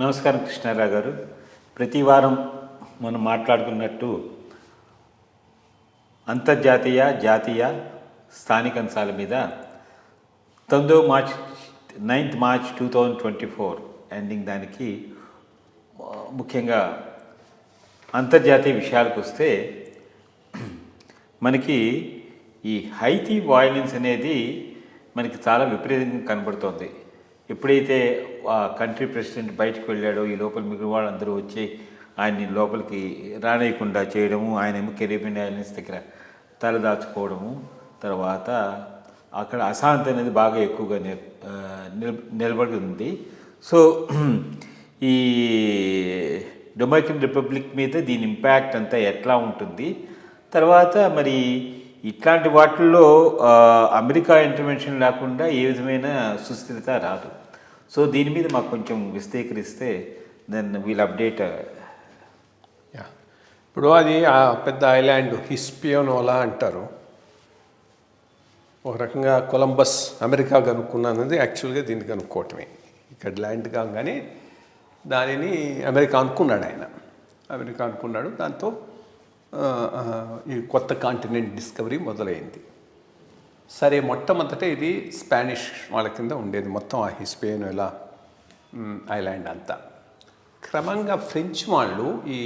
నమస్కారం కృష్ణారావు గారు. ప్రతి వారం మనం మాట్లాడుకున్నట్టు అంతర్జాతీయ, జాతీయ, స్థానిక అంశాల మీద 9th మార్చ్ 2024 ఎండింగ్ దానికి ముఖ్యంగా అంతర్జాతీయ విషయాలకు వస్తే మనకి ఈ హైతీ వాయిలెన్స్ అనేది మనకి చాలా విపరీతంగా కనబడుతోంది. ఎప్పుడైతే ఆ కంట్రీ ప్రెసిడెంట్ బయటకు వెళ్ళాడో ఈ లోపల మిగిలిన వాళ్ళందరూ వచ్చి ఆయన్ని లోపలికి రానియకుండా చేయడము, ఆయనేమో కెరీబియన్ ఐలాండ్స్ దగ్గర తలదాచుకోవడము, తర్వాత అక్కడ అశాంతి అనేది బాగా ఎక్కువగా నిలబడి ఉంది. సో ఈ డొమినికన్ రిపబ్లిక్ మీద దీని ఇంపాక్ట్ అంతా ఎట్లా ఉంటుంది, తర్వాత మరి ఇట్లాంటి వాటిల్లో అమెరికా ఇంటర్వెన్షన్ లేకుండా ఏ విధమైన సుస్థిరత రాదు. సో దీని మీద మాకు కొంచెం విస్తీకరిస్తే దెన్ వీల్ అప్డేట్. ఇప్పుడు అది ఆ పెద్ద ఐలాండ్ హిస్పియోనోలా అంటారు. ఒక రకంగా కొలంబస్ అమెరికా కనుక్కున్నది యాక్చువల్గా దీన్ని కనుక్కోవటమే. ఇక్కడ ల్యాండ్ కాగానే దానిని అమెరికా అనుకున్నాడు. అమెరికా అనుకున్నాడు. దాంతో ఈ కొత్త కాంటినెంట్ డిస్కవరీ మొదలైంది. సరే, మొట్టమొదట ఇది స్పానిష్ వాళ్ళ కింద ఉండేది మొత్తం ఆ హిస్పియోనోలా ఐలాండ్ అంతా. క్రమంగా ఫ్రెంచ్ వాళ్ళు ఈ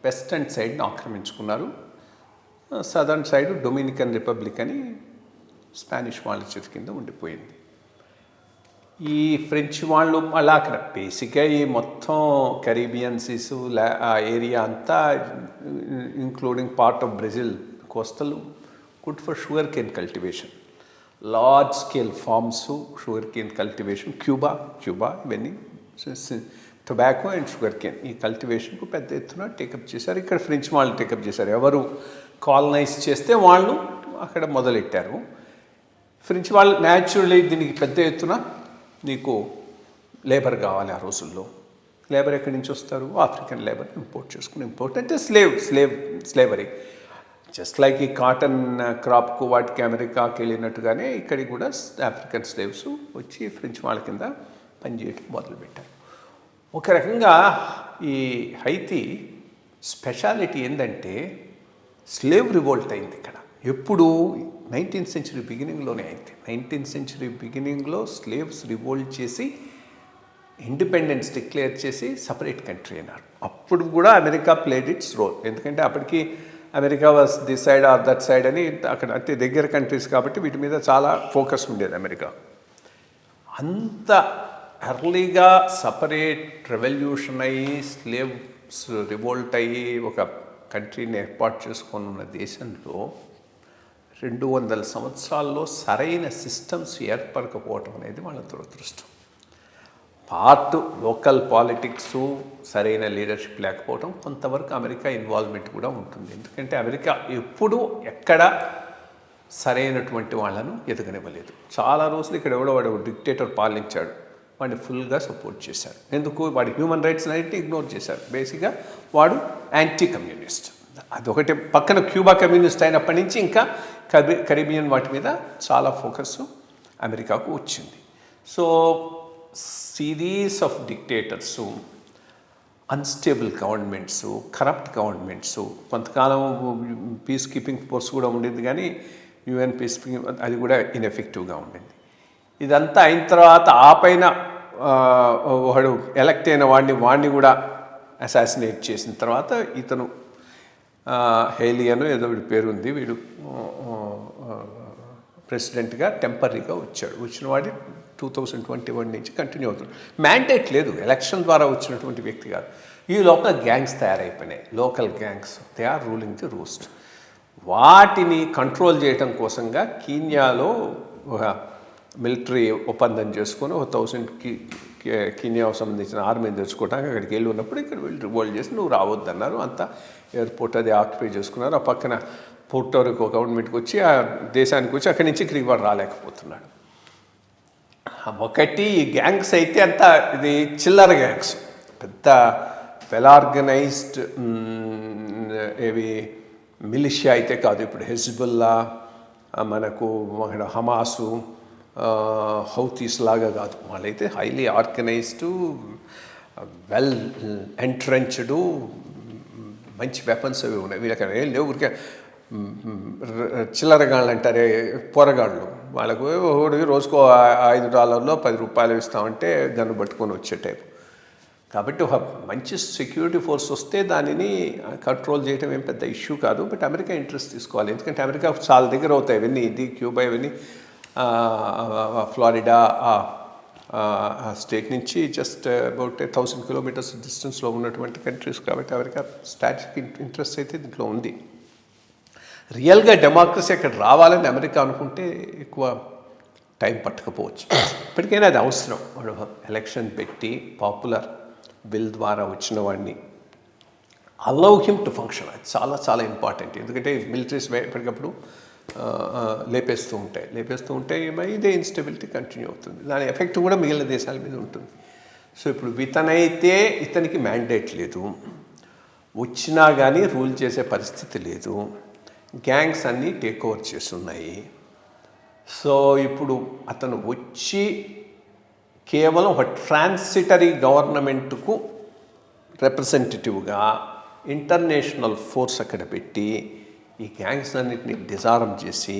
వెస్టర్న్ సైడ్ని ఆక్రమించుకున్నారు. సదర్న్ సైడ్ డొమినికన్ రిపబ్లిక్ అని స్పానిష్ వాళ్ళ చేతి కింద ఉండిపోయింది. ఈ ఫ్రెంచ్ వాళ్ళు అలా అక్కడ బేసిక్గా ఈ మొత్తం కరీబియన్ సీస్ ఆ ఏరియా అంతా including part of Brazil coastal good for sugar cane cultivation, large scale farms sugar cane cultivation. Cuba ఇవన్నీ టొబాకో అండ్ షుగర్ కేన్ ఈ కల్టివేషన్కు పెద్ద ఎత్తున టేకప్ చేశారు. ఇక్కడ ఫ్రెంచ్ వాళ్ళు టేకప్ చేశారు. ఎవరు కాలనైజ్ చేస్తే వాళ్ళు అక్కడ మొదలెట్టారు. ఫ్రెంచ్ వాళ్ళు న్యాచురల్లీ దీనికి పెద్ద ఎత్తున నీకు లేబర్ కావాలి. ఆ రోజుల్లో లేబర్ ఎక్కడి నుంచి వస్తారు? ఆఫ్రికన్ లేబర్ ఇంపోర్ట్ అంటే స్లేవరీ. జస్ట్ లైక్ ఈ కాటన్ క్రాప్కు వాటికి అమెరికాకి వెళ్ళినట్టుగానే ఇక్కడికి కూడా ఆఫ్రికన్ స్లేవ్స్ వచ్చి ఫ్రెంచ్ వాళ్ళ కింద పనిచేయటం మొదలుపెట్టారు. ఒక రకంగా ఈ హైతీ స్పెషాలిటీ ఏంటంటే స్లేవ్ రివోల్ట్ అయింది ఇక్కడ. ఎప్పుడు 19th century బిగినింగ్లోనే అయింది. 19th century బిగినింగ్లో స్లేవ్స్ రివోల్ట్ చేసి ఇండిపెండెన్స్ డిక్లేర్ చేసి సపరేట్ కంట్రీ అన్నారు. అప్పుడు కూడా అమెరికా ప్లేడ్ ఇట్స్ రోల్. ఎందుకంటే అప్పటికి America was this side or that side అని అక్కడ అంటే దగ్గర కంట్రీస్ కాబట్టి వీటి మీద చాలా ఫోకస్ ఉండేది అమెరికా. అంత ఎర్లీగా సపరేట్ రెవల్యూషన్ అయ్యి స్లేవ్స్ రివోల్ట్ అయ్యి ఒక కంట్రీని ఏర్పాటు చేసుకొని ఉన్న దేశంలో 200 సంవత్సరాల్లో సరైన సిస్టమ్స్ ఏర్పడకపోవటం అనేది వాళ్ళ దురదృష్టం. పార్ట్ లోకల్ పాలిటిక్స్, సరైన లీడర్షిప్ లేకపోవడం, కొంతవరకు అమెరికా ఇన్వాల్వ్మెంట్ కూడా ఉంటుంది. ఎందుకంటే అమెరికా ఎప్పుడూ ఎక్కడ సరైనటువంటి వాళ్ళను ఎదగనివ్వలేదు. చాలా రోజులు ఇక్కడ వాడు డిక్టేటర్ పాలించాడు, వాడిని ఫుల్గా సపోర్ట్ చేశారు. ఎందుకు? వాడి హ్యూమన్ రైట్స్ అన్నిటిని ఇగ్నోర్ చేశారు. బేసిక్గా వాడు యాంటీ కమ్యూనిస్ట్. అదొకటి. పక్కన క్యూబా కమ్యూనిస్ట్ అయినప్పటి నుంచి ఇంకా కరీబియన్ వాటి మీద చాలా ఫోకస్ అమెరికాకు వచ్చింది. So series of dictators, unstable governments, corrupt governments, కొంతకాలం పీస్ కీపింగ్ ఫోర్స్ కూడా ఉండేది, కానీ యుఎన్ పీస్ కీపింగ్ అది కూడా ఇన్ఎఫెక్టివ్గా ఉండింది. ఇదంతా అయిన తర్వాత ఆ పైన వాడు ఎలక్ట్ అయిన వాడిని కూడా అసాసినేట్ చేసిన తర్వాత ఇతను హేలీ అని ఏదో వీడి పేరు ఉంది, వీడు ప్రెసిడెంట్గా టెంపరీగా వచ్చాడు. వచ్చిన వాడి 2021 నుంచి కంటిన్యూ అవుతుంది. మ్యాండేట్ లేదు, ఎలక్షన్ ద్వారా వచ్చినటువంటి వ్యక్తి కాదు. ఈ లోపల గ్యాంగ్స్ తయారైపోయినాయి, local gangs. They are ruling the roost. వాటిని కంట్రోల్ చేయడం కోసంగా కీన్యాలో ఒక మిలిటరీ ఒప్పందం చేసుకొని 1000 కీన్యాకు సంబంధించిన ఆర్మీని తెచ్చుకోవడానికి అక్కడికి వెళ్ళి ఉన్నప్పుడు ఇక్కడ వీళ్ళు రివోల్ట్ చేసి నువ్వు రావద్దన్నారు. అంతా ఎయిర్పోర్ట్ అది ఆక్యుపై చేసుకున్నారు. ఆ పక్కన పోర్టోరికో గవర్నమెంట్కి వచ్చి ఆ దేశానికి వచ్చి అక్కడి నుంచి ఇక్కడికి వాడు రాలేకపోతున్నాడు. ఒకటి ఈ గ్యాంగ్స్ అయితే అంతా ఇది చిల్లర గ్యాంగ్స్, పెద్ద వెల్ ఆర్గనైజ్డ్ ఏవి మిలిషియా అయితే కాదు. ఇప్పుడు హెజ్బుల్లా, మనకు హమాసు, హౌతీస్ లాగా కాదు. వాళ్ళైతే హైలీ ఆర్గనైజ్డ్ వెల్ ఎంట్రెంచ్డ్ మంచి వెపన్స్ అవి ఉన్నాయి. వీళ్ళకి ఏం లేవు, ఊరికే చిల్లరగాళ్ళు అంటారే పోరగాళ్ళు, వాళ్ళకు ఒకటి రోజుకో $5 $10 ఇస్తామంటే గన్ను పట్టుకొని వచ్చే టైపు. కాబట్టి ఒక మంచి సెక్యూరిటీ ఫోర్స్ వస్తే దానిని కంట్రోల్ చేయడం ఏం పెద్ద ఇష్యూ కాదు. బట్ అమెరికా ఇంట్రెస్ట్ తీసుకోవాలి, ఎందుకంటే అమెరికా చాలా దగ్గర అవుతాయి ఇవన్నీ. ఇది క్యూబా ఇవన్నీ ఫ్లారిడా స్టేట్ నుంచి జస్ట్ అబౌట్ 1000 kilometers డిస్టెన్స్లో ఉన్నటువంటి కంట్రీస్. కాబట్టి అమెరికా స్ట్రాటజిక్ ఇంట్రెస్ట్ అయితే దీంట్లో ఉంది. రియల్గా డెమోక్రసీ అక్కడ రావాలని అమెరికా అనుకుంటే ఎక్కువ టైం పట్టకపోవచ్చు. ఇప్పటికైనా అది అవసరం. వాడు ఎలక్షన్ పెట్టి పాపులర్ బిల్ ద్వారా వచ్చిన వాడిని అలౌ హిమ్ టు ఫంక్షన్. అది చాలా చాలా ఇంపార్టెంట్. ఎందుకంటే మిలిటరీస్ ఎప్పటికప్పుడు లేపేస్తూ ఉంటాయి ఇదే ఇన్స్టెబిలిటీ కంటిన్యూ అవుతుంది. దాని ఎఫెక్ట్ కూడా మిగిలిన దేశాల మీద ఉంటుంది. సో ఇప్పుడు ఇతనికి మ్యాండేట్ లేదు, వచ్చినా కానీ రూల్ చేసే పరిస్థితి లేదు, గ్యాంగ్స్ అన్నీ టేక్ ఓవర్ చేస్తున్నాయి. సో ఇప్పుడు అతను వచ్చి కేవలం ఒక ట్రాన్సిటరీ గవర్నమెంట్కు రిప్రజెంటేటివ్గా ఇంటర్నేషనల్ ఫోర్స్ అక్కడ పెట్టి ఈ గ్యాంగ్స్ అన్నింటినీ డిజార్మ్ చేసి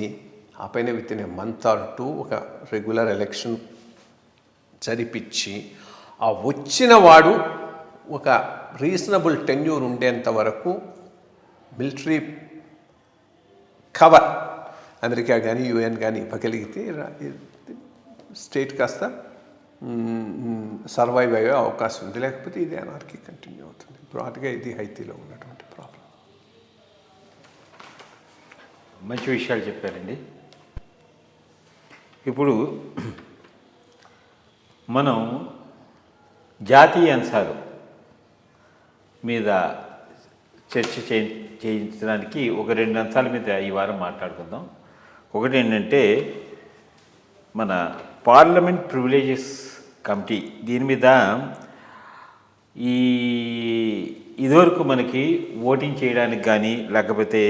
ఆ పైన విత్ ఇన్ మంత్ ఆర్ 2 ఒక రెగ్యులర్ ఎలక్షన్ జరిపించి ఆ వచ్చిన వాడు ఒక రీజనబుల్ టెన్యూర్ ఉండేంత వరకు మిలిటరీ కవర్ అమెరికా కానీ యుఎన్ కానీ ఇవ్వగలిగితే స్టేట్ కాస్త సర్వైవ్ అయ్యే అవకాశం ఉంది. లేకపోతే ఇది అనార్కీ కంటిన్యూ అవుతుంది. బ్రాడ్గా ఇది హైతీలో ఉన్నటువంటి ప్రాబ్లం. మంచి విషయాలు చెప్పారండి. ఇప్పుడు మనం జాతీయ అంశాలు మీద చర్చ చేయించడానికి ఒక 2 అంశాల మీద ఈ వారం మాట్లాడుకుందాం. ఒకటి ఏంటంటే మన పార్లమెంట్ ప్రివిలేజెస్ కమిటీ. దీని మీద ఇదివరకు మనకి ఓటింగ్ చేయడానికి కానీ లేకపోతే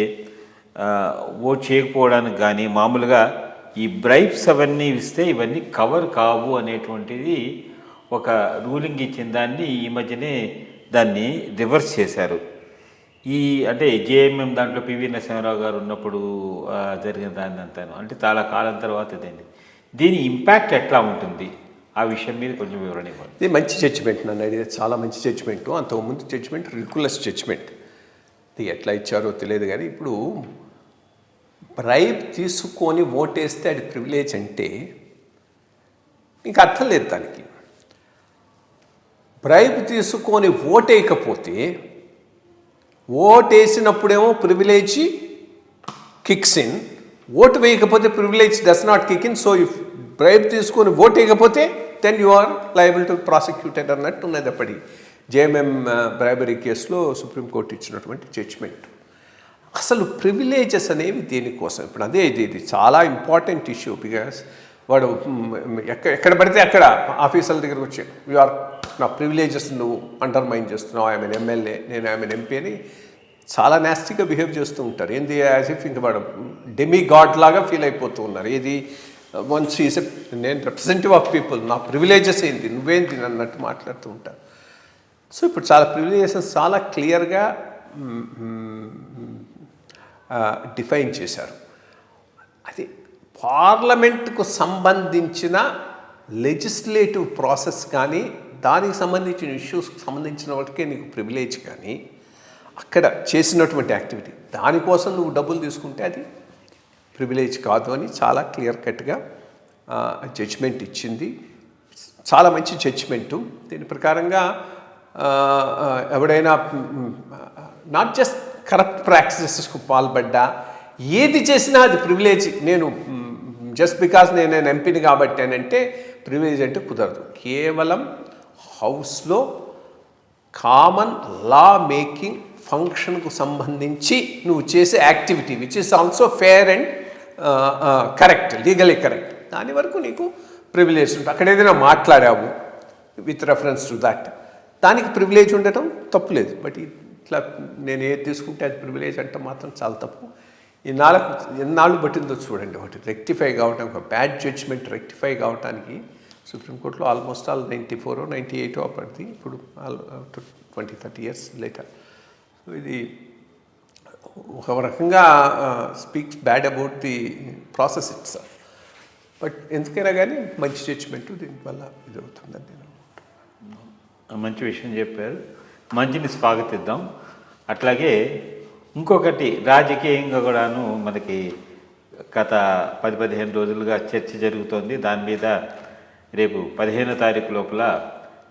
ఓట్ చేయకపోవడానికి కానీ మామూలుగా ఈ బ్రైబ్స్ అవన్నీ ఇస్తే ఇవన్నీ కవర్ కావు అనేటువంటిది ఒక రూలింగ్ ఇచ్చిన దాన్ని ఈ మధ్యనే దాన్ని రివర్స్ చేశారు. అంటే జేఎంఎం దాంట్లో పివి నరసింహారావు గారు ఉన్నప్పుడు జరిగిన దాన్ని అంతాను, అంటే చాలా కాలం తర్వాత ఇదండి. దీని ఇంపాక్ట్ ఎట్లా ఉంటుంది ఆ విషయం మీద కొంచెం వివరణ ఇవ్వండి. ఇది మంచి జడ్జిమెంట్ నన్ను అడిగితే, చాలా మంచి జడ్జిమెంటు. అంతకుముందు జడ్జిమెంట్ రిడిక్యులస్ జడ్జిమెంట్. ఇది ఎట్లా ఇచ్చారో తెలియదు కానీ ఇప్పుడు బ్రైబ్ తీసుకొని ఓటేస్తే అది ప్రివిలేజ్ అంటే ఇంకా అర్థం లేదు దానికి. బ్రైబ్ తీసుకొని ఓటేయకపోతే ఓటేసినప్పుడేమో ప్రివిలేజ్ కిక్స్ ఇన్, ఓటు వేయకపోతే privilege does not kick in. So if bribe తీసుకొని ఓటు వేయకపోతే then you are liable to prosecuted అన్నట్టు ఉన్నది అప్పటి జేఎంఎం బ్రైబరీ కేసులో సుప్రీంకోర్టు ఇచ్చినటువంటి జడ్జిమెంట్. అసలు ప్రివిలేజెస్ అనేవి దేనికోసం? ఇప్పుడు అదే ఇది చాలా ఇంపార్టెంట్ ఇష్యూ. బికాస్ వాడు ఎక్కడ పడితే అక్కడ ఆఫీసర్ల దగ్గరకు వచ్చి యు ఆర్ నా ప్రివిలేజెస్ నువ్వు అండర్మైన్ చేస్తున్నావు, ఐఎమ్ ఎన్ ఎమ్మెల్యే, నేను ఐఎమ్ ఎన్ ఎంపీ అని చాలా నాస్టీగా బిహేవ్ చేస్తూ ఉంటారు. ఏంది యాజ్ ఇఫ్ ఇంక వాడు డెమీ గాడ్ లాగా ఫీల్ అయిపోతూ ఉన్నారు. ఏది వన్స్ ఈజ్ నేను రిప్రజెంటేటివ్ ఆఫ్ పీపుల్, నా ప్రివిలేజెస్ ఏంటి, నువ్వేంటి అన్నట్టు మాట్లాడుతూ ఉంటారు. సో ఇప్పుడు చాలా ప్రివిలేజెస్ చాలా క్లియర్గా డిఫైన్ చేశారు. అది పార్లమెంటుకు సంబంధించిన లెజిస్లేటివ్ ప్రాసెస్ కానీ దానికి సంబంధించిన ఇష్యూస్కి సంబంధించిన వాటికే నీకు ప్రివిలేజ్, కానీ అక్కడ చేసినటువంటి యాక్టివిటీ దానికోసం నువ్వు డబ్బులు తీసుకుంటే అది ప్రివిలేజ్ కాదు అని చాలా క్లియర్ కట్గా జడ్జిమెంట్ ఇచ్చింది. చాలా మంచి జడ్జిమెంటు. దీని ప్రకారంగా ఎవడైనా నాట్ జస్ట్ కరప్ట్ ప్రాక్టీసెస్కు పాల్పడ్డా ఏది చేసినా అది ప్రివిలేజ్. నేను జస్ట్ బికాజ్ నేను ఎంపీని కాబట్టి అని అంటే ప్రివిలేజ్ అంటే కుదరదు. కేవలం హౌస్లో కామన్ లా మేకింగ్ ఫంక్షన్కు సంబంధించి నువ్వు చేసే activity which is also fair and correct, legally correct, దాని వరకు నీకు ప్రివిలేజ్ ఉంటుంది. అక్కడ ఏదైనా మాట్లాడావు విత్ రెఫరెన్స్ టు దట్, దానికి ప్రివిలేజ్ ఉండటం తప్పులేదు. బట్ ఇట్లా నేను ఏది తీసుకుంటే అది ప్రివిలేజ్ అంటే మాత్రం చాలా తప్పు. ఎన్నాళ్ళు పట్టిందో చూడండి ఒకటి రెక్టిఫై కావటానికి, ఒక బ్యాడ్ జడ్జ్మెంట్ రెక్టిఫై కావటానికి సుప్రీంకోర్టులో ఆల్మోస్ట్ ఆల్ 94 98 అప్పటిది, ఇప్పుడు 20-30 ఇయర్స్ లేటర్. సో ఇది ఒక రకంగా speaks bad about the process it's. But ఎందుకైనా కానీ మంచి జడ్జిమెంట్ దీనివల్ల ఇది అవుతుందని నేను మంచి విషయం చెప్పారు, మంచిని స్వాగతిద్దాం. అట్లాగే ఇంకొకటి రాజకీయంగా కూడాను మనకి గత 10-15 రోజులుగా చర్చ జరుగుతోంది. దాని మీద రేపు 15వ తారీఖు లోపల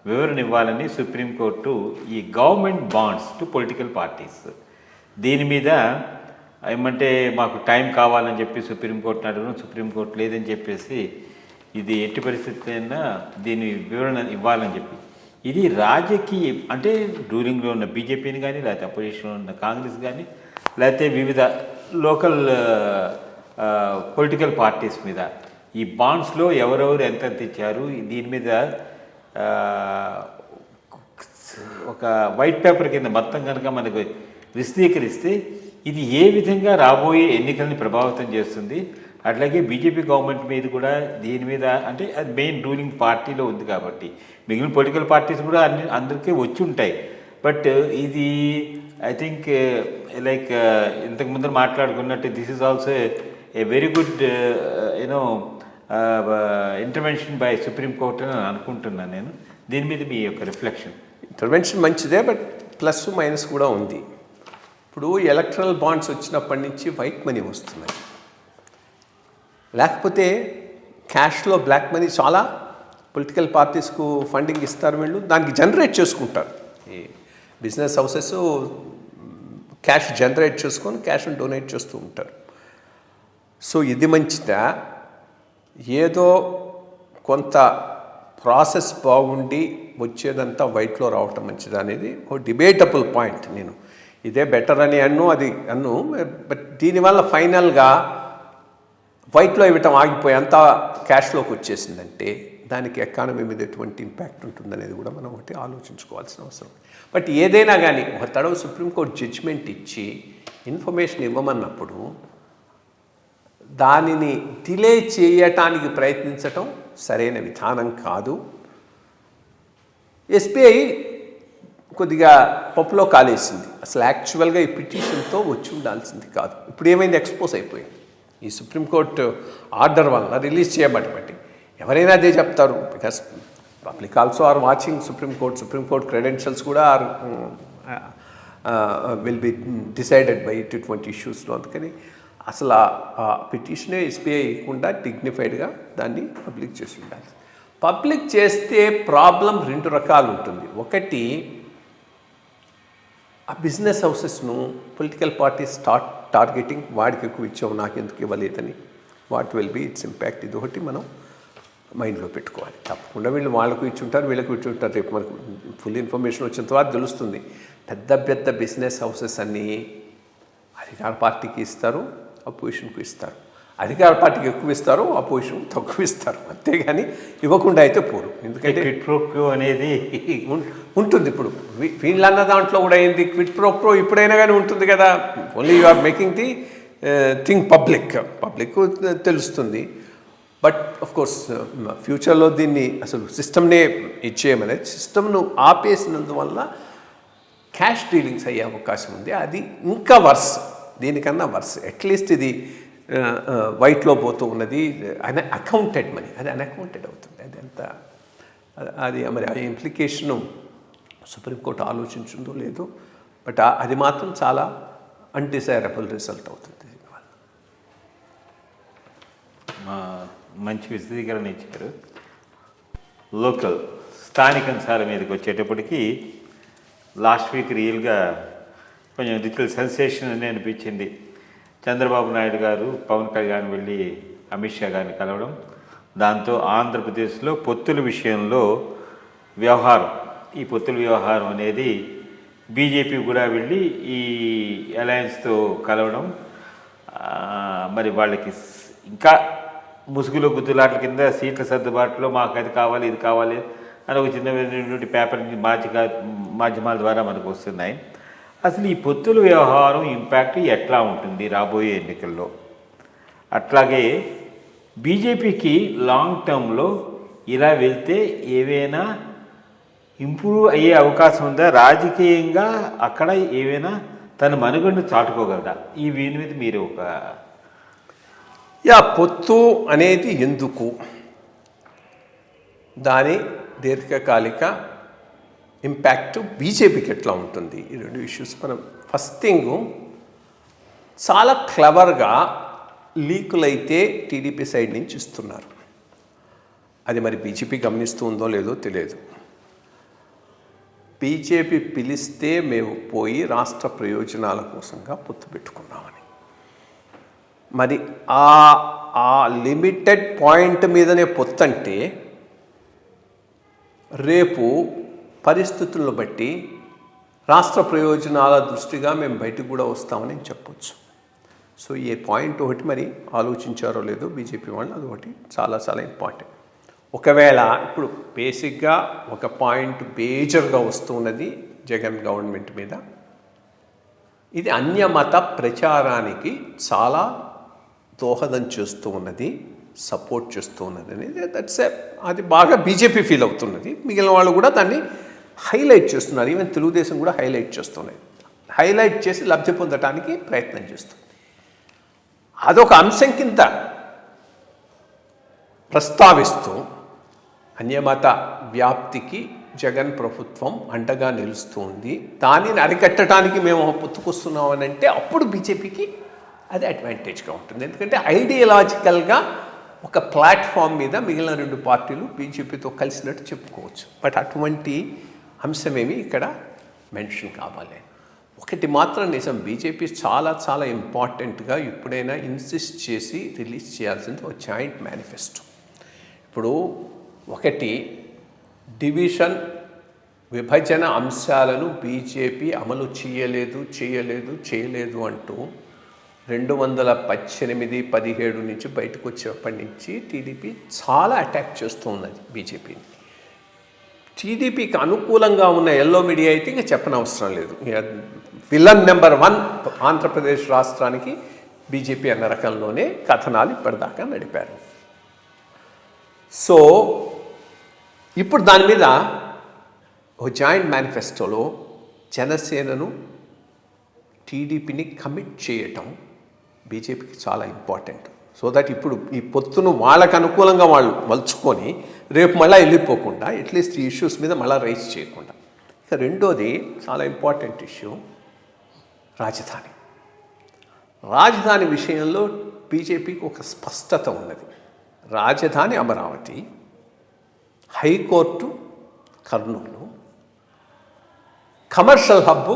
వివరణ ఇవ్వాలని సుప్రీంకోర్టు ఈ government bonds to political parties దీని మీద ఏమంటే మాకు టైం కావాలని చెప్పి సుప్రీంకోర్టుని అడగడం, సుప్రీంకోర్టు లేదని చెప్పేసి ఇది ఎట్టి పరిస్థితులైనా దీని వివరణ ఇవ్వాలని చెప్పి ఇది రాజకీయ అంటే రూలింగ్లో ఉన్న బీజేపీని కానీ లేకపోతే అపోజిషన్లో ఉన్న కాంగ్రెస్ కానీ లేకపోతే వివిధ లోకల్ పొలిటికల్ పార్టీస్ మీద ఈ బాండ్స్లో ఎవరెవరు ఎంత ఇచ్చారు దీని మీద ఒక వైట్ పేపర్ కింద మొత్తం కనుక మనకు విశదీకరిస్తే ఇది ఏ విధంగా రాబోయే ఎన్నికల్ని ప్రభావితం చేస్తుంది. అట్లాగే బీజేపీ గవర్నమెంట్ మీద కూడా దీని మీద అంటే అది మెయిన్ రూలింగ్ పార్టీలో ఉంది కాబట్టి మిగిలిన పొలిటికల్ పార్టీస్ కూడా అందరికీ వచ్చి ఉంటాయి. బట్ ఇది ఐ థింక్ లైక్ ఇంతకు ముందర మాట్లాడుకున్నట్టు this is also a very good you know intervention by supreme court అని అనుకుంటున్నాను నేను. దీని మీద మీ యొక్క రిఫ్లెక్షన్. ఇంటర్వెన్షన్ మంచిదే, బట్ ప్లస్ మైనస్ కూడా ఉంది. ఇప్పుడు ఎలక్ట్రల్ బాండ్స్ వచ్చినప్పటి నుంచి వైట్ మనీ వస్తున్నాయి, లేకపోతే క్యాష్లో బ్లాక్ మనీ చాలా పొలిటికల్ పార్టీస్కు ఫండింగ్ ఇస్తారు వీళ్ళు, దానికి జనరేట్ చేసుకుంటారు. ఈ బిజినెస్ హౌసెస్ క్యాష్ జనరేట్ చేసుకొని క్యాష్ని డొనేట్ చేస్తూ ఉంటారు. సో ఇది మంచిదా, ఏదో కొంత ప్రాసెస్ బాగుండి వచ్చేదంతా వైట్లో రావటం మంచిదా అనేది ఓ డిబేటబుల్ పాయింట్. నేను ఇదే బెటర్ అని అన్ను, బట్ దీనివల్ల ఫైనల్గా వైట్లో ఇవ్వటం ఆగిపోయి అంతా క్యాష్లోకి వచ్చేసిందంటే దానికి ఎకానమీ మీద ఎటువంటి ఇంపాక్ట్ ఉంటుందనేది కూడా మనం ఒకటి ఆలోచించుకోవాల్సిన అవసరం. బట్ ఏదైనా కానీ ఒక తడవ సుప్రీంకోర్టు జడ్జిమెంట్ ఇచ్చి ఇన్ఫర్మేషన్ ఇవ్వమన్నప్పుడు దానిని డిలే చేయటానికి ప్రయత్నించటం సరైన విధానం కాదు. ఎస్బీఐ కొద్దిగా పప్పులో కాలేసింది. అసలు యాక్చువల్గా ఈ పిటిషన్తో వచ్చి ఉండాల్సింది కాదు. ఇప్పుడు ఏమైంది, ఎక్స్పోజ్ అయిపోయింది. ఈ సుప్రీంకోర్టు ఆర్డర్ వల్ల రిలీజ్ చేయబట్టి ఎవరైనా అదే చెప్తారు. Because public also are watching supreme court credentials కూడా or will be decided by ఇటువంటి ఇష్యూస్లో. అందుకని అసలు ఆ పిటిషనే ఎస్బీఐ ఇవ్వకుండా డిగ్నిఫైడ్గా దాన్ని పబ్లిక్ చేసి ఉండాలి. పబ్లిక్ చేస్తే ప్రాబ్లం 2 రకాలు ఉంటుంది. ఒకటి, ఆ బిజినెస్ హౌసెస్ను పొలిటికల్ పార్టీస్ టార్గెటింగ్, వాడికి ఎక్కువ ఇచ్చావు నాకు ఎందుకు ఇవ్వలేదని, what will be its impact. ఇది ఒకటి మనం మైండ్లో పెట్టుకోవాలి. తప్పకుండా వీళ్ళు వాళ్ళకు ఇచ్చుంటారు, వీళ్ళకు ఇచ్చుంటారు. రేపు మనకు ఫుల్ ఇన్ఫర్మేషన్ వచ్చిన తర్వాత తెలుస్తుంది. పెద్ద బిజినెస్ హౌసెస్ అన్నీ అధికార పార్టీకి ఇస్తారు, అపోజిషన్కు ఇస్తారు. అధికార పార్టీకి ఎక్కువ ఇస్తారు, అపోజిషన్ తక్కువ ఇస్తారు. అంతేగాని ఇవ్వకుండా అయితే పోరు. ఎందుకంటే క్విట్ ప్రో క్వో అనేది ఉంటుంది. ఇప్పుడు వీళ్ళన్న దాంట్లో కూడా ఏంది, క్విట్ ప్రో క్వో ఇప్పుడైనా కానీ ఉంటుంది కదా. Only you are making the thing public తెలుస్తుంది. బట్ ఆఫ్ కోర్స్ ఫ్యూచర్లో దీన్ని అసలు సిస్టమ్నే ఇచ్చేయమనేది, సిస్టమ్ను ఆపేసినందువల్ల క్యాష్ డీలింగ్స్ అయ్యే అవకాశం ఉంది. అది ఇంకా వర్స్, దీనికన్నా వర్స్. అట్లీస్ట్ ఇది వైట్లో పోతూ ఉన్నది అకౌంటెడ్ మనీ, అది అన్అకౌంటెడ్ అవుతుంది. అది అంత అది మరి ఆ ఇంప్లికేషను సుప్రీంకోర్టు ఆలోచించిందో లేదో, బట్ అది మాత్రం చాలా అన్డిజైరబుల్ రిజల్ట్ అవుతుంది దీనివల్ల. మంచి విశదీకరణ ఇచ్చారు. లోకల్ స్థానిక అంశాల మీదకి వచ్చేటప్పటికి లాస్ట్ వీక్ రియల్గా కొంచెం లిటిల్ సెన్సేషన్ అని అనిపించింది. చంద్రబాబు నాయుడు గారు పవన్ కళ్యాణ్ వెళ్ళి అమిత్ షా గారిని కలవడం, దాంతో ఆంధ్రప్రదేశ్లో పొత్తుల విషయంలో ఈ పొత్తుల వ్యవహారం అనేది బీజేపీ కూడా వెళ్ళి ఈ అలయన్స్తో కలవడం, మరి వాళ్ళకి ఇంకా ముసుగులో గుద్దులాట్ల కింద సీట్ల సర్దుబాటులో మాకు అది కావాలి ఇది కావాలి అని ఒక చిన్న పేపర్ మాధ్యమాల ద్వారా మనకు వస్తున్నాయి. అసలు ఈ పొత్తుల వ్యవహారం ఇంపాక్ట్ ఎట్లా ఉంటుంది రాబోయే ఎన్నికల్లో? అట్లాగే బీజేపీకి లాంగ్ టర్మ్లో ఇలా వెళ్తే ఏవైనా ఇంప్రూవ్ అయ్యే అవకాశం ఉందా? రాజకీయంగా అక్కడ ఏవైనా తన మనుగడను చాటుకోగలదా? ఈ వీని మీద మీరు ఒక పొత్తు అనేది ఎందుకు, దాని దీర్ఘకాలిక ఇంపాక్ట్ బీజేపీకి ఎట్లా ఉంటుంది, ఈ రెండు ఇష్యూస్ మనం ఫస్ట్ థింగ్ చాలా క్లవర్గా లీకులైతే టీడీపీ సైడ్ నుంచి ఇస్తున్నారు. అది మరి బీజేపీ గమనిస్తూ ఉందో లేదో తెలియదు. బీజేపీ పిలిస్తే మేము పోయి రాష్ట్ర ప్రయోజనాల కోసంగా పొత్తు పెట్టుకున్నామని, మరి ఆ లిమిటెడ్ పాయింట్ మీదనే పొత్తంటే రేపు పరిస్థితులను బట్టి రాష్ట్ర ప్రయోజనాల దృష్టిగా మేము బయటకు కూడా వస్తామని చెప్పొచ్చు. సో ఈ పాయింట్ ఒకటి మరి ఆలోచించారో లేదో బీజేపీ వాళ్ళు, అది ఒకటి చాలా చాలా ఇంపార్టెంట్. ఒకవేళ ఇప్పుడు బేసిక్గా ఒక పాయింట్ మేజర్గా వస్తున్నది జగన్ గవర్నమెంట్ మీద, ఇది అన్యమత ప్రచారానికి చాలా దోహదం చేస్తూ ఉన్నది, సపోర్ట్ చేస్తూ ఉన్నది అనేది అది బాగా బీజేపీ ఫీల్ అవుతున్నది. మిగిలిన వాళ్ళు కూడా దాన్ని హైలైట్ చేస్తున్నారు. ఈవెన్ తెలుగుదేశం కూడా హైలైట్ చేస్తున్నది. హైలైట్ చేసి లబ్ధి పొందడానికి ప్రయత్నం చేస్తుంది. అదొక అంశం కింద ప్రస్తావిస్తూ అన్యమత వ్యాప్తికి జగన్ ప్రభుత్వం అండగా నిలుస్తుంది, దానిని అరికట్టడానికి మేము పొత్తుకొస్తున్నామని అంటే అప్పుడు బీజేపీకి అది అడ్వాంటేజ్గా ఉంటుంది. ఎందుకంటే ఐడియాలజికల్గా ఒక ప్లాట్ఫామ్ మీద మిగిలిన రెండు పార్టీలు బీజేపీతో కలిసినట్టు చెప్పుకోవచ్చు. బట్ అటువంటి అంశమేమి ఇక్కడ మెన్షన్ కావాలి. ఒకటి మాత్రం నిజం, బీజేపీ చాలా చాలా ఇంపార్టెంట్గా ఇప్పుడైనా ఇన్సిస్ట్ చేసి రిలీజ్ చేయాల్సింది ఒక జాయింట్ మేనిఫెస్టో. ఇప్పుడు ఒకటి డివిజన్ విభజన అంశాలను బీజేపీ అమలు చేయలేదు అంటూ 2018-17 నుంచి బయటకు వచ్చేప్పటి నుంచి టీడీపీ చాలా అటాక్ చేస్తూ ఉన్నది బీజేపీని. టీడీపీకి అనుకూలంగా ఉన్న ఎల్లో మీడియా అయితే ఇంకా చెప్పనవసరం లేదు. విలన్ నెంబర్ 1 ఆంధ్రప్రదేశ్ రాష్ట్రానికి బీజేపీ అన్న రకంలోనే కథనాలు ఇప్పటిదాకా నడిపారు. సో ఇప్పుడు దాని మీద ఒక జాయింట్ మేనిఫెస్టోలో జనసేనను టీడీపీని కమిట్ చేయటం బీజేపీకి చాలా ఇంపార్టెంట్. సో దట్ ఇప్పుడు ఈ పొత్తును వాళ్ళకు అనుకూలంగా వాళ్ళు మలుచుకొని రేపు మళ్ళీ వెళ్ళిపోకుండా అట్లీస్ట్ ఈ ఇష్యూస్ మీద మళ్ళీ రైజ్ చేయకుండా. ఇక రెండోది చాలా ఇంపార్టెంట్ ఇష్యూ రాజధాని విషయంలో బీజేపీకి ఒక స్పష్టత ఉన్నది. రాజధాని Amaravati, high court Kurnool, commercial hub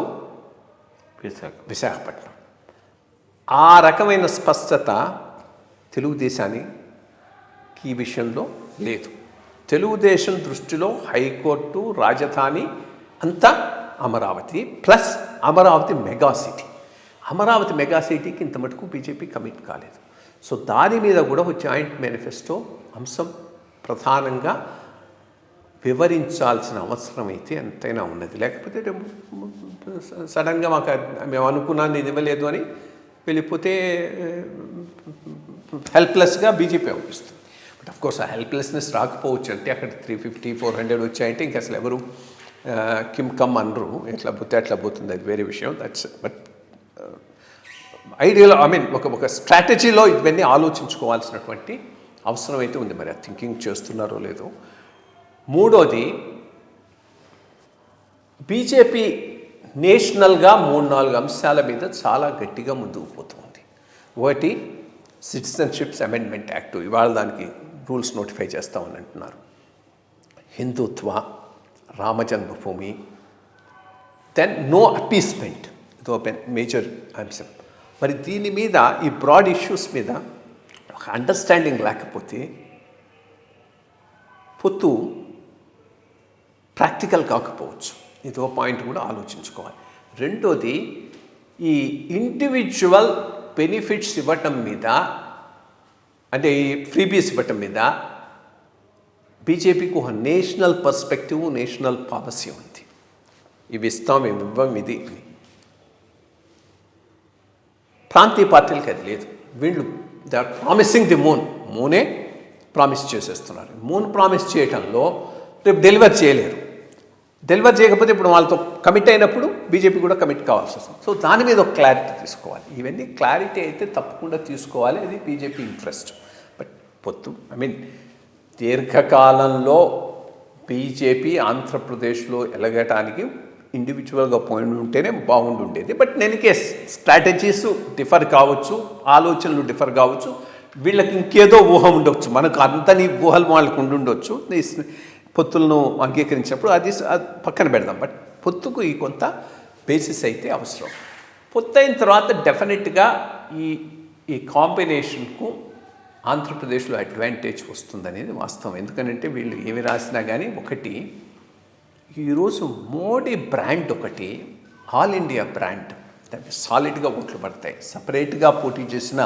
Visakhapatnam. ఆ రకమైన స్పష్టత తెలుగుదేశానికి ఈ విషయంలో లేదు. తెలుగుదేశం దృష్టిలో హైకోర్టు, రాజధాని అంతా Amaravati plus Amaravati mega city. Amaravati mega సిటీకి ఇంత మటుకు బీజేపీ కమిట్ కాలేదు. సో దాని మీద కూడా ఒక జాయింట్ మేనిఫెస్టో అంశం ప్రధానంగా వివరించాల్సిన అవసరం అయితే ఎంతైనా ఉన్నది. లేకపోతే సడన్గా మేము అనుకున్నాను ఇది ఇవ్వలేదు అని వెళ్ళిపోతే హెల్ప్లెస్గా బీజేపీ అనిపిస్తుంది. బట్ అఫ్కోర్స్ ఆ హెల్ప్లెస్నెస్ రాకపోవచ్చు. అంటే అక్కడ 350-400 వచ్చాయంటే ఇంకా అసలు ఎవరు కమ్ అనరు. ఎట్లా పోతే అట్లా పోతుంది, అది వేరే విషయం. బట్ ఐడియల్ ఒక స్ట్రాటజీలో ఇవన్నీ ఆలోచించుకోవాల్సినటువంటి అవసరం అయితే ఉంది. మరి ఆ థింకింగ్ చేస్తున్నారో లేదో. మూడోది, బీజేపీ నేషనల్గా 3-4 అంశాల మీద చాలా గట్టిగా ముందుకు పోతుంది. ఒకటి సిటిజన్షిప్స్ అమెండ్మెంట్ యాక్ట్, ఇవాళ దానికి రూల్స్ నోటిఫై చేస్తామని అంటున్నారు. హిందుత్వ, రామజన్మభూమి, దెన్ నో అపీస్మెంట్, ఇది ఒక మేజర్ అంశం. మరి దీని మీద ఈ బ్రాడ్ ఇష్యూస్ మీద ఒక అండర్స్టాండింగ్ లేకపోతే పొత్తు ప్రాక్టికల్ కాకపోవచ్చు. ఇది ఒక పాయింట్ కూడా ఆలోచించుకోవాలి. రెండోది, ఈ ఇండివిజువల్ బెనిఫిట్స్ ఇవ్వటం మీద, అంటే ఈ ఫ్రీబీస్ ఇవ్వటం మీద బీజేపీకి ఒక నేషనల్ పర్స్పెక్టివ్, నేషనల్ పాలసీ ఉంది. ఇవి ఇస్తాం, మేము ఇవ్వం, ఇది. ప్రాంతీయ పార్టీలకి అది లేదు. వీళ్ళు దే ఆర్ ప్రామిసింగ్ ది మూనే ప్రామిస్ చేసేస్తున్నారు. మూన్ ప్రామిస్ చేయటంలో రేపు డెలివర్ చేయలేరు. డెలివర్ చేయకపోతే ఇప్పుడు వాళ్ళతో కమిట్ అయినప్పుడు బీజేపీ కూడా కమిట్ కావాల్సి వస్తుంది. సో దాని మీద ఒక క్లారిటీ తీసుకోవాలి. ఇవన్నీ క్లారిటీ అయితే తప్పకుండా తీసుకోవాలి. అది బీజేపీ ఇంట్రెస్ట్. బట్ దీర్ఘకాలంలో బీజేపీ ఆంధ్రప్రదేశ్లో ఎలగటానికి ఇండివిజువల్గా పాయింట్ ఉంటేనే బాగుండుండేది. బట్ నేను స్ట్రాటజీస్ డిఫర్ కావచ్చు, ఆలోచనలు డిఫర్ కావచ్చు, వీళ్ళకి ఇంకేదో ఊహ ఉండొచ్చు, మనకు అంతని ఊహలు వాళ్ళకు ఉండుండొచ్చు. పొత్తులను అంగీకరించినప్పుడు అది పక్కన పెడదాం. బట్ పొత్తుకు ఈ కొంత బేసిస్ అయితే అవసరం. పొత్తు అయిన తర్వాత డెఫినెట్గా ఈ కాంబినేషన్కు ఆంధ్రప్రదేశ్లో అడ్వాంటేజ్ వస్తుందనేది వాస్తవం. ఎందుకంటే వీళ్ళు ఏమి రాసినా కానీ ఒకటి, ఈరోజు మోడీ బ్రాండ్ ఒకటి ఆల్ ఇండియా బ్రాండ్, దానికి సాలిడ్గా ఓట్లు పడతాయి. సపరేట్గా పోటీ చేసిన,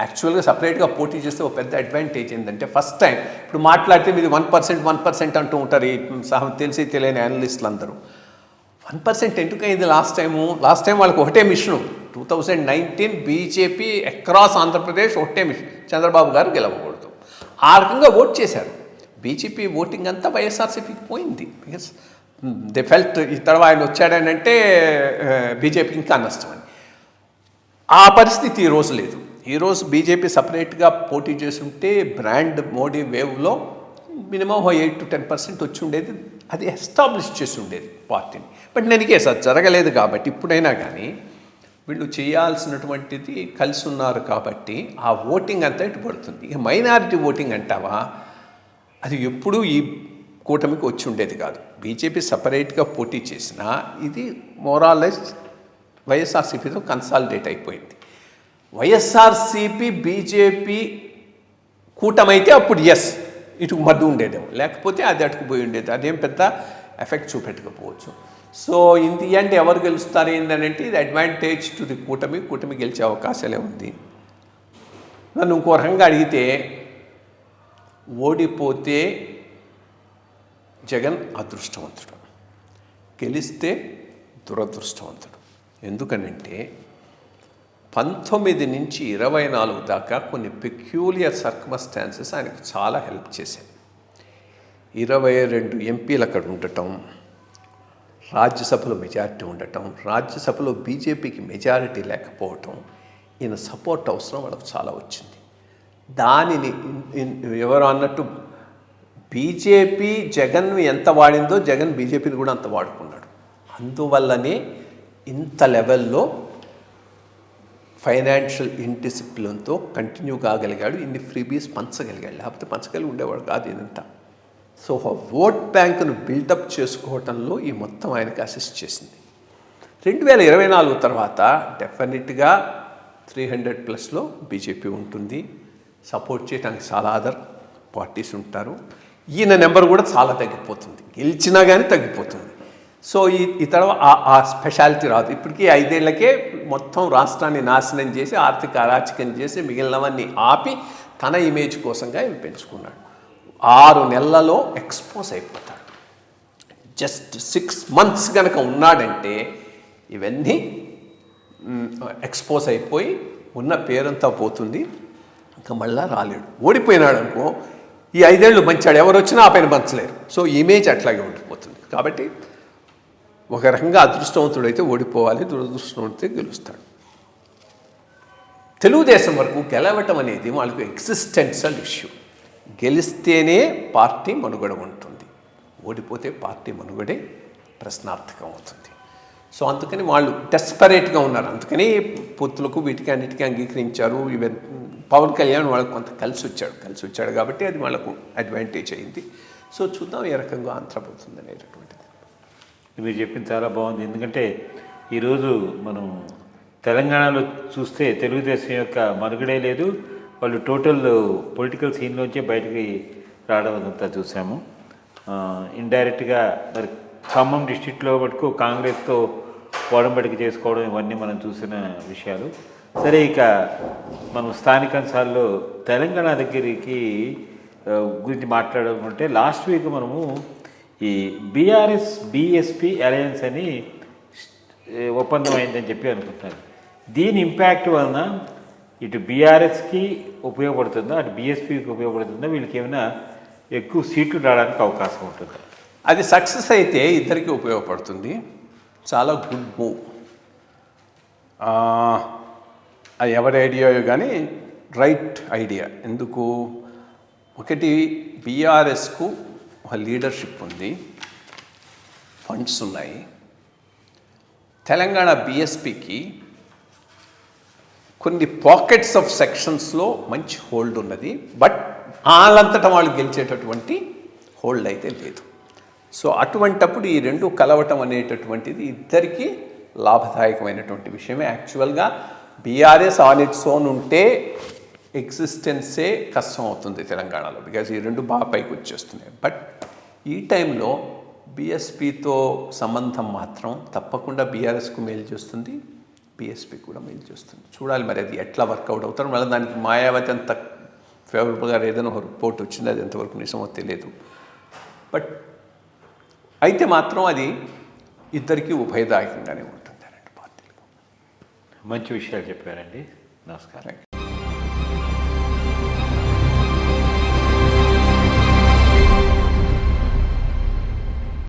యాక్చువల్గా సపరేట్గా పోటీ చేస్తే ఒక పెద్ద అడ్వాంటేజ్ ఏంటంటే ఫస్ట్ టైం ఇప్పుడు మాట్లాడితే మీది 1% అంటూ ఉంటారు ఈ తెలిసి తెలియని అనలిస్టులు అందరూ. 1% ఎందుకైంది లాస్ట్ టైం వాళ్ళకి ఒకటే మిషన్. 2019 బీజేపీ అక్రాస్ ఆంధ్రప్రదేశ్ ఒకటే మిషన్, చంద్రబాబు గారు గెలవకూడదు. ఆ రకంగా ఓట్ చేశారు. బీజేపీ ఓటింగ్ అంతా వైఎస్ఆర్సీపీకి పోయింది. బికాస్ దే ఫెల్ట్ ఈ తర్వాత ఆయన వచ్చాడనంటే బీజేపీకి ఇంకా నష్టమని. ఆ పరిస్థితి ఈరోజు లేదు. ఈరోజు బీజేపీ సపరేట్గా పోటీ చేస్తుంటే బ్రాండ్ మోడీ వేవ్లో మినిమం 8 to 10% వచ్చి ఉండేది. అది ఎస్టాబ్లిష్ చేసి ఉండేది పార్టీని. బట్ నేను అది జరగలేదు కాబట్టి ఇప్పుడైనా కానీ వీళ్ళు చేయాల్సినటువంటిది కలిసి ఉన్నారు కాబట్టి ఆ ఓటింగ్ అంతా ఇటు పడుతుంది. ఇక మైనారిటీ ఓటింగ్ అంటావా, అది ఎప్పుడూ ఈ కూటమికి వచ్చి ఉండేది కాదు. బీజేపీ సపరేట్గా పోటీ చేసినా ఇది మోరాలెస్ వైఎస్ఆర్సీపీతో కన్సాలిడేట్ అయిపోయింది. వైఎస్ఆర్సీపీ బీజేపీ కూటమైతే అప్పుడు ఇటు మధ్య ఉండేదేమో, లేకపోతే అది అటుకుపోయి ఉండేది. అదేం పెద్ద ఎఫెక్ట్ చూపెట్టకపోవచ్చు. సో ఇన్ ది ఎండ్ ఎవరు గెలుస్తారు ఏంటంటే ఇది అడ్వాంటేజ్ టు ది కూటమి గెలిచే అవకాశాలే ఉంది. నన్ను ఇంకో రకంగా అడిగితే ఓడిపోతే జగన్ అదృష్టవంతుడు, గెలిస్తే దురదృష్టవంతుడు. ఎందుకనంటే 19 నుంచి 24 దాకా కొన్ని పెక్యూలియర్ సర్కమస్టాన్సెస్ ఆయనకు చాలా హెల్ప్ చేశాయి. 22 ఎంపీలు అక్కడ ఉండటం, రాజ్యసభలో మెజారిటీ ఉండటం, రాజ్యసభలో బీజేపీకి మెజారిటీ లేకపోవటం, ఈయన సపోర్ట్ అవసరం వాళ్ళకు చాలా వచ్చింది. దానిని ఎవరు అన్నట్టు బీజేపీ జగన్ను ఎంత వాడిందో జగన్ బీజేపీని కూడా అంత వాడుకున్నాడు. అందువల్లనే ఇంత లెవెల్లో ఫైనాన్షియల్ ఇండిసిప్లిన్తో కంటిన్యూ కాగలిగాడు, ఇన్ని ఫ్రీబీస్ పంచగలిగాడు. లేకపోతే పంచగలిగి ఉండేవాడు కాదు ఇదంతా. సో ఓట్ బ్యాంకును బిల్డప్ చేసుకోవటంలో ఈ మొత్తం ఆయనకి అసిస్ట్ చేసింది. 2024 తర్వాత డెఫినెట్గా 300+ బీజేపీ ఉంటుంది. సపోర్ట్ చేయడానికి చాలా అదర్ పార్టీస్ ఉంటారు. ఈయన నెంబర్ కూడా చాలా తగ్గిపోతుంది, గెలిచినా కానీ తగ్గిపోతుంది. సో ఈ తర్వాత ఆ స్పెషాలిటీ రాదు. ఇప్పటికీ 5 ఏళ్లకే మొత్తం రాష్ట్రాన్ని నాశనం చేసి ఆర్థిక అరాచకం చేసి మిగిలినవన్నీ ఆపి తన ఇమేజ్ కోసంగా ఇవి పెంచుకున్నాడు. 6 నెలలలో ఎక్స్పోజ్ అయిపోతాడు. జస్ట్ 6 months కనుక ఉన్నాడంటే ఇవన్నీ ఎక్స్పోజ్ అయిపోయి ఉన్న పేరంతా పోతుంది. ఇంకా మళ్ళా రాలేడు. ఓడిపోయినాడు అనుకో, ఈ 5 ఏళ్ళు మంచాడు, ఎవరు వచ్చినా ఆ పైన పంచలేరు. సో ఇమేజ్ అట్లాగే ఉండిపోతుంది. కాబట్టి ఒక రకంగా అదృష్టవంతుడైతే ఓడిపోవాలి, దురదృష్టవంతుడైతే గెలుస్తాడు. తెలుగుదేశం వరకు గెలవటం అనేది వాళ్ళకు ఎగ్జిస్టెన్షియల్ ఇష్యూ. గెలిస్తేనే పార్టీ మనుగడ ఉంటుంది, ఓడిపోతే పార్టీ మనుగడే ప్రశ్నార్థకం అవుతుంది. సో అందుకని వాళ్ళు డెస్పరేట్గా ఉన్నారు. అందుకని పొత్తులకు వీటికి అన్నిటికీ అంగీకరించారు. ఈవెన్ పవన్ కళ్యాణ్ వాళ్ళకు కొంత కలిసి వచ్చాడు కాబట్టి అది వాళ్ళకు అడ్వాంటేజ్ అయింది. సో చూద్దాం ఏ రకంగా ఆంధ్రపోతుంది అనేటటువంటిది. మీరు చెప్పింది చాలా బాగుంది. ఎందుకంటే ఈరోజు మనం తెలంగాణలో చూస్తే తెలుగుదేశం యొక్క మనుగడే లేదు. వాళ్ళు టోటల్ పొలిటికల్ సీన్లోంచే బయటికి రావడం అంతా చూసాము. ఇండైరెక్ట్గా మరి ఖమ్మం డిస్ట్రిక్ట్లో మటుకు కాంగ్రెస్తో పోడంబడికి చేసుకోవడం ఇవన్నీ మనం చూసిన విషయాలు. సరే, ఇక మనం స్థానిక అంశాల్లో తెలంగాణ దగ్గరికి గురించి మాట్లాడుకుంటే లాస్ట్ వీక్ మనము ఈ బీఆర్ఎస్ బీఎస్పీ అలయన్స్ అని ఒప్పందం అయిందని చెప్పి అనుకుంటున్నారు. దీని ఇంపాక్ట్ వలన ఇటు బీఆర్ఎస్కి ఉపయోగపడుతుందా, అటు బీఎస్పీకి ఉపయోగపడుతుందా, వీళ్ళకి ఏమైనా ఎక్కువ సీట్లు రావడానికి అవకాశం ఉంటుందా? అది సక్సెస్ అయితే ఇద్దరికీ ఉపయోగపడుతుంది. చాలా గుడ్ మూవ్. అది ఎవరి ఐడియాయో కానీ రైట్ ఐడియా. ఎందుకు? ఒకటి, బీఆర్ఎస్కు ఒక లీడర్షిప్ ఉంది, ఫండ్స్ ఉన్నాయి. తెలంగాణ బీఎస్పీకి కొన్ని పాకెట్స్ ఆఫ్ సెక్షన్స్లో మంచి హోల్డ్ ఉన్నది, బట్ వాళ్ళంతటా వాళ్ళు గెలిచేటటువంటి హోల్డ్ అయితే లేదు. సో అటువంటప్పుడు ఈ రెండు కలవటం అనేటటువంటిది ఇద్దరికీ లాభదాయకమైనటువంటి విషయమే. యాక్చువల్గా బీఆర్ఎస్ ఆన్ ఇట్స్ ఓన్ ఉంటే ఎగ్జిస్టెన్సే కష్టం అవుతుంది తెలంగాణలో, బికాజ్ ఈ రెండు బాగా పైకి వచ్చేస్తున్నాయి. బట్ ఈ టైంలో బీఎస్పీతో సంబంధం మాత్రం తప్పకుండా బీఆర్ఎస్కు మేలు చేస్తుంది, బీఎస్పీ కూడా మేలు చేస్తుంది. చూడాలి మరి అది ఎట్లా వర్కౌట్ అవుతారు. మళ్ళీ దానికి మాయావతి అంత ఫేవరబుల్గా ఏదైనా ఒక రిపోర్ట్ వచ్చింది, అది ఎంతవరకు నిజమో తెలియదు. బట్ అయితే మాత్రం అది ఇద్దరికీ ఉభయదాయకంగానే ఉంటుంది రెండు పార్టీలు. మంచి విషయాలు చెప్పారండి. నమస్కారం.